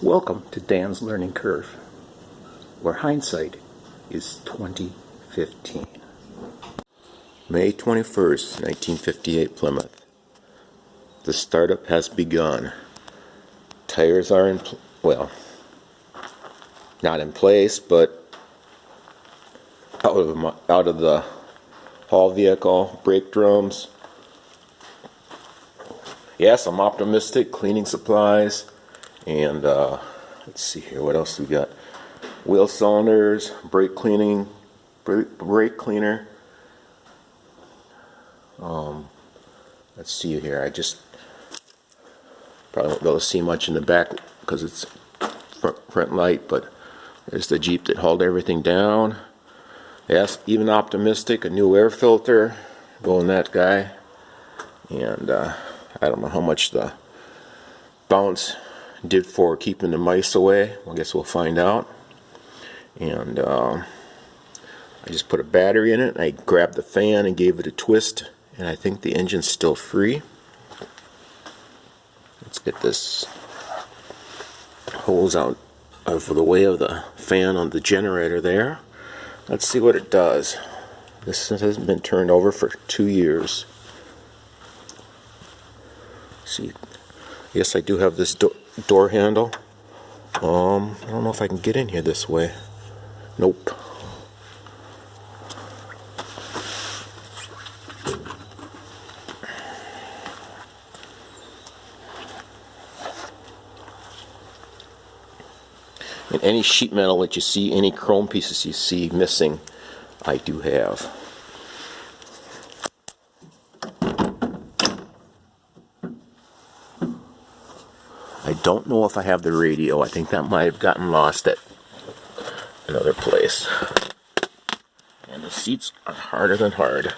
Welcome to Dan's Learning Curve, where hindsight is 2015. May 21st, 1958, Plymouth. The startup has begun. Tires are in, not in place, but out of the haul vehicle, brake drums. Yes, I'm optimistic. Cleaning supplies. And let's see here, what else we got? Wheel cylinders, brake cleaning, brake cleaner. Let's see here. I just probably won't be able to see much in the back because it's front light, but there's the Jeep that hauled everything down. Yes, even optimistic. A new air filter, going that guy. And I don't know how much the bounce did for keeping the mice away. I guess we'll find out. And I just put a battery in it. I grabbed the fan and gave it a twist, and I think the engine's still free. Let's get this hose out of the way of the fan on the generator there. Let's see what it does. This hasn't been turned over for 2 years. See, yes, I do have this door handle. I don't know if I can get in here this way. Nope. And any sheet metal that you see, any chrome pieces you see missing, I do have. I don't know if I have the radio. I think that might have gotten lost at another place. And the seats are harder than hard.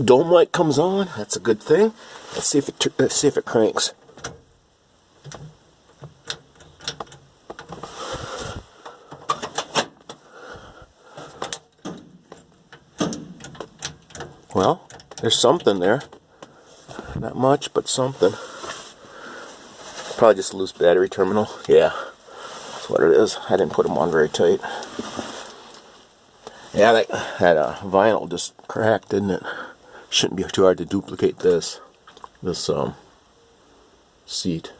Dome light comes on. That's a good thing. Let's see if it cranks. Well, there's something there. Not much, but something. Probably just a loose battery terminal. Yeah, that's what it is. I didn't put them on very tight. Yeah, that vinyl just cracked, didn't it? Shouldn't be too hard to duplicate this seat.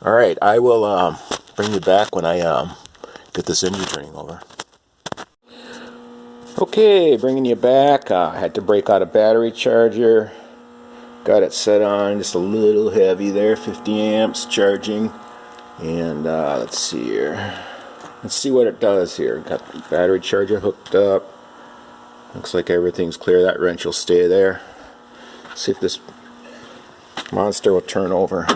All right, I will bring you back when I get this engine turning over. Okay, bringing you back. I had to break out a battery charger. Got it set on, just a little heavy there, 50 amps charging. And let's see here. Let's see what it does here. Got the battery charger hooked up. Looks like everything's clear. That wrench will stay there. Let's see if this monster will turn over.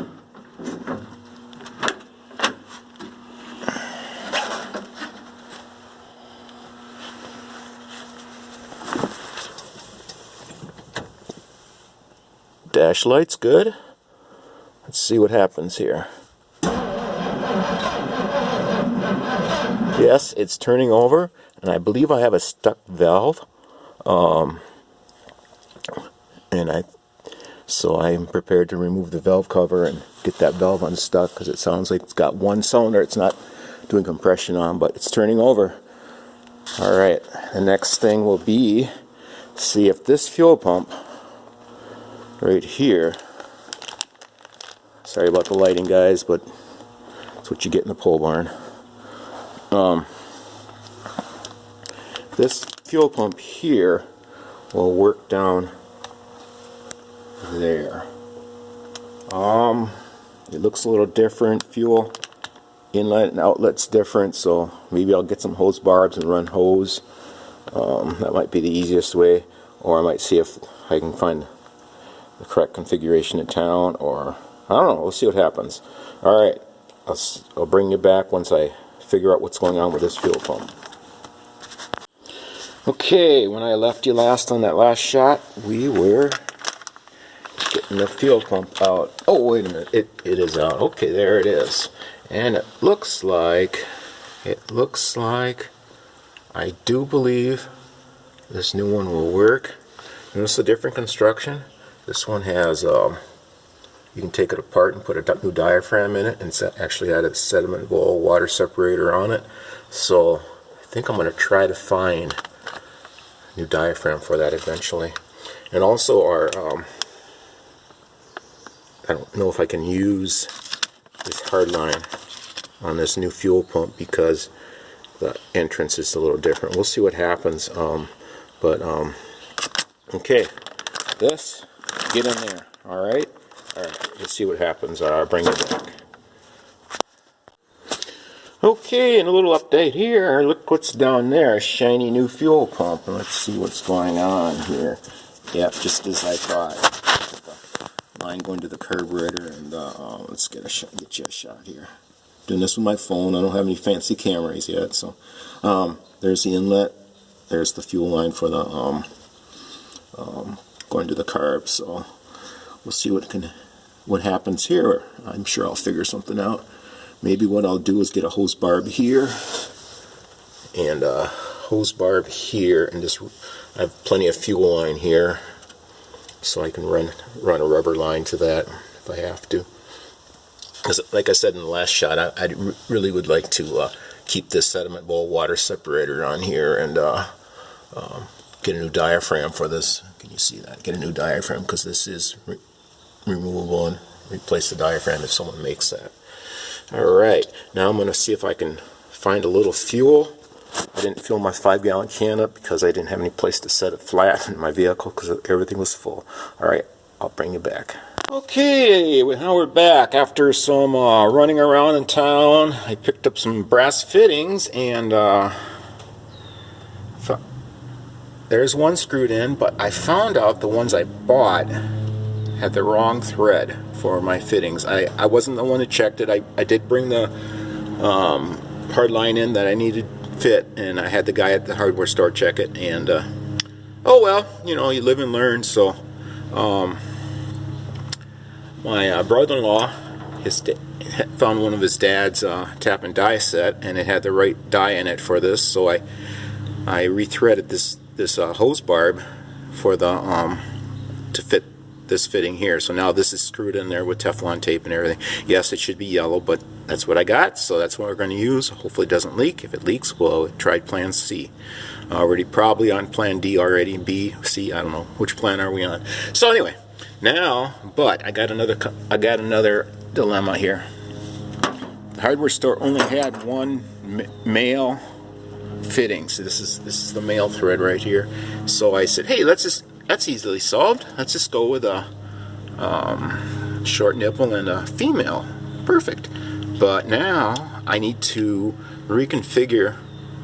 Dash light's good. Let's see what happens here. Yes, it's turning over, and I believe I have a stuck valve. So I'm prepared to remove the valve cover and get that valve unstuck, because it sounds like it's got one cylinder. It's not doing compression on, but it's turning over. All right, the next thing will be see if this fuel pump right here, sorry about the lighting guys, but that's what you get in the pole barn. This fuel pump here will work down there. It looks a little different. Fuel inlet and outlet's different, so maybe I'll get some hose barbs and run hose. That might be the easiest way, or I might see if I can find the correct configuration in town, or I don't know. We'll see what happens. All right, I'll bring you back once I figure out what's going on with this fuel pump. Okay, when I left you last on that last shot, we were getting the fuel pump out. Oh, wait a minute, it is out. Okay, there it is. And it looks like It looks like, I do believe this new one will work. Notice the different construction. This one has, you can take it apart and put a new diaphragm in it, and it's actually had a sediment bowl water separator on it. So I think I'm going to try to find a new diaphragm for that eventually. And also our, I don't know if I can use this hard line on this new fuel pump because the entrance is a little different. We'll see what happens. Okay, this, get in there. Alright, let's see what happens. I'll bring it back. Okay, and a little update here. Look what's down there, a shiny new fuel pump. And let's see what's going on here. Yep, just as I thought. The line going to the carburetor, and let's get you a shot here. Doing this with my phone. I don't have any fancy cameras yet, so there's the inlet. There's the fuel line for the going to the carb. So we'll see what happens here. I'm sure I'll figure something out. Maybe what I'll do is get a hose barb here and a hose barb here, and just I have plenty of fuel line here, so I can run a rubber line to that if I have to. Because, like I said in the last shot, I really would like to keep this sediment bowl water separator on here and get a new diaphragm for this. Can you see that? Get a new diaphragm, because this is removable, and replace the diaphragm if someone makes that. Alright, now I'm going to see if I can find a little fuel. I didn't fill my 5-gallon can up because I didn't have any place to set it flat in my vehicle because everything was full. Alright, I'll bring you back. Okay, now we're back after some running around in town. I picked up some brass fittings, and there's one screwed in, but I found out the ones I bought had the wrong thread for my fittings. I wasn't the one who checked it. I did bring the hard line in that I needed fit, and I had the guy at the hardware store check it, and oh well, you know, you live and learn. So my brother-in-law found one of his dad's tap and die set, and it had the right die in it for this, so I rethreaded this hose barb for the to fit this fitting here. So now this is screwed in there with Teflon tape and everything. Yes, it should be yellow, but that's what I got, so that's what we're going to use. Hopefully it doesn't leak. If it leaks, we'll try plan C. Already probably on plan D already. B, C, I don't know. Which plan are we on? So anyway, now, but I got another dilemma here. The hardware store only had one male fitting. So this is the male thread right here. So I said, hey, that's easily solved. Let's just go with a short nipple and a female. Perfect. But now I need to reconfigure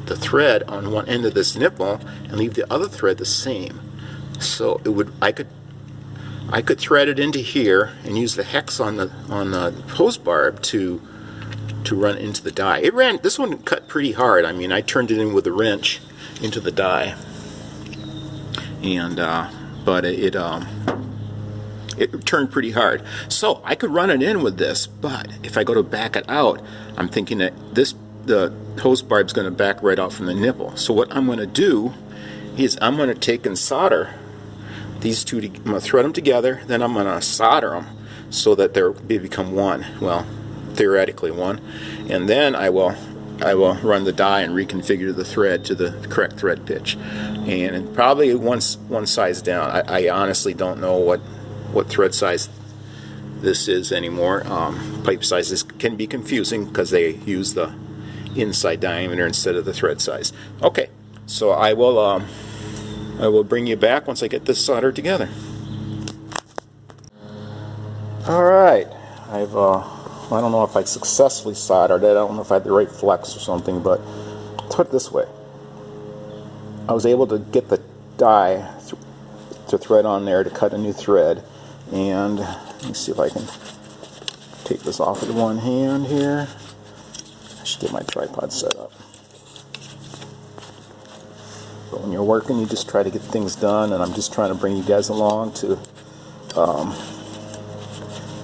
the thread on one end of this nipple and leave the other thread the same. So I could thread it into here and use the hex on the hose barb to run into the die. This one cut pretty hard. I mean, I turned it in with a wrench into the die, and but it turned pretty hard. So I could run it in with this, but if I go to back it out, I'm thinking that the hose barb's going to back right out from the nipple. So what I'm going to do is I'm going to take and solder these two. I'm going to thread them together, then I'm going to solder them so that they become one. Well, theoretically one, and then I will run the die and reconfigure the thread to the correct thread pitch, and probably one size down. I honestly don't know what thread size this is anymore. Pipe sizes can be confusing because they use the inside diameter instead of the thread size. Okay, so I will bring you back once I get this soldered together. All right, I don't know if I successfully soldered it. I don't know if I had the right flex or something, but let's put it this way. I was able to get the die to thread on there to cut a new thread, and let me see if I can take this off with one hand here. I should get my tripod set up. But when you're working, you just try to get things done, and I'm just trying to bring you guys along to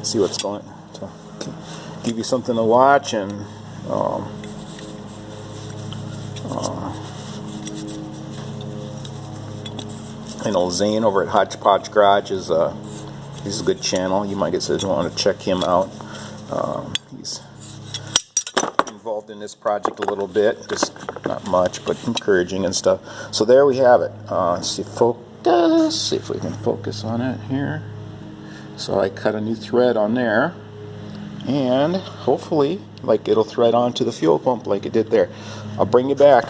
see what's going on. Give you something to watch, and You know, Zane over at Hodgepodge Garage is he's a good channel. You might just want to check him out. He's involved in this project a little bit, just not much, but encouraging and stuff. So there we have it. Let's see, focus. See if we can focus on it here. So I cut a new thread on there, and hopefully, like, it'll thread onto the fuel pump like it did there. I'll bring you back.